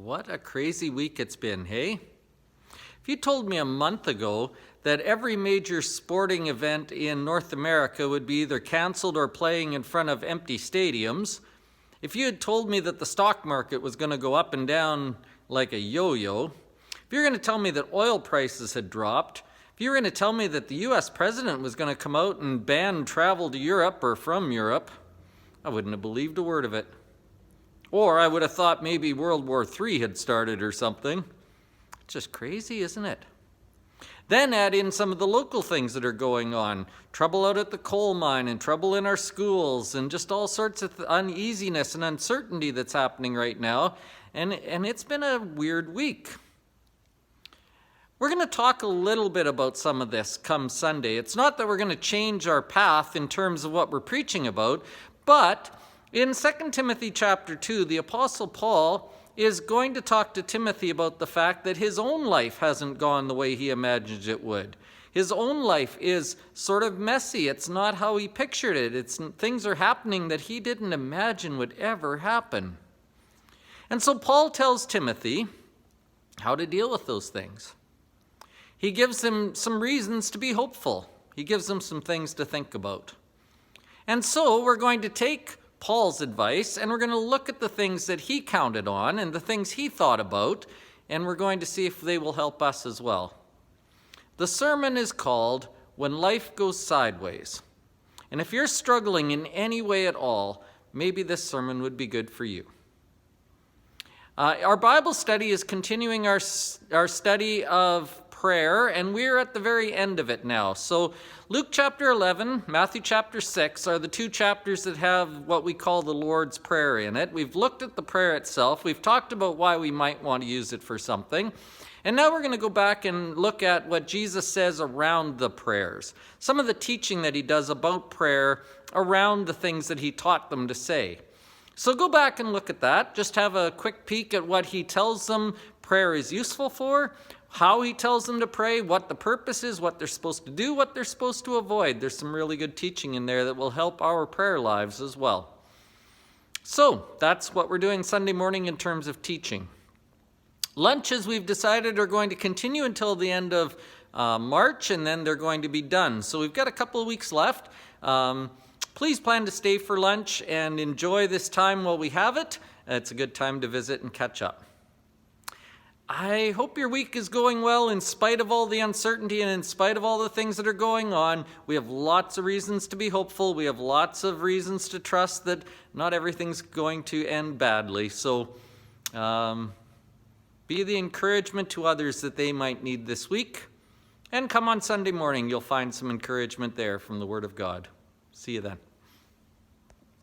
What a crazy week it's been, hey? If you told me a month ago that every major sporting event in North America would be either canceled or playing in front of empty stadiums, if you had told me that the stock market was going to go up and down like a yo-yo, if you were going to tell me that oil prices had dropped, if you were going to tell me that the US president was going to come out and ban travel to Europe or from Europe, I wouldn't have believed a word of it. Or I would have thought maybe World War III had started or something. It's just crazy, isn't it? Then add in some of the local things that are going on. Trouble out at the coal mine and trouble in our schools and just all sorts of uneasiness and uncertainty that's happening right now. And it's been a weird week. We're going to talk a little bit about some of this come Sunday. It's not that we're going to change our path in terms of what we're preaching about, but in 2 Timothy chapter 2, the Apostle Paul is going to talk to Timothy about the fact that his own life hasn't gone the way he imagined it would. His own life is sort of messy. It's not how he pictured it. Things are happening that he didn't imagine would ever happen. And so Paul tells Timothy how to deal with those things. He gives him some reasons to be hopeful. He gives him some things to think about. And so we're going to take Paul's advice, and we're going to look at the things that he counted on and the things he thought about, and we're going to see if they will help us as well. The sermon is called When Life Goes Sideways. And if you're struggling in any way at all, maybe this sermon would be good for you. Our Bible study is continuing our study of prayer, and we're at the very end of it now. So Luke chapter 11, Matthew chapter 6 are the two chapters that have what we call the Lord's Prayer in it. We've looked at the prayer itself. We've talked about why we might want to use it for something. And now we're going to go back and look at what Jesus says around the prayers. Some of the teaching that he does about prayer around the things that he taught them to say. So go back and look at that. Just have a quick peek at what he tells them prayer is useful for, how he tells them to pray, what the purpose is, what they're supposed to do, what they're supposed to avoid. There's some really good teaching in there that will help our prayer lives as well. So that's what we're doing Sunday morning in terms of teaching. Lunches, we've decided, are going to continue until the end of March, and then they're going to be done. So we've got a couple of weeks left. Please plan to stay for lunch and enjoy this time while we have it. It's a good time to visit and catch up. I hope your week is going well in spite of all the uncertainty and in spite of all the things that are going on. We have lots of reasons to be hopeful. We have lots of reasons to trust that not everything's going to end badly. So be the encouragement to others that they might need this week. And come on Sunday morning. You'll find some encouragement there from the Word of God. See you then.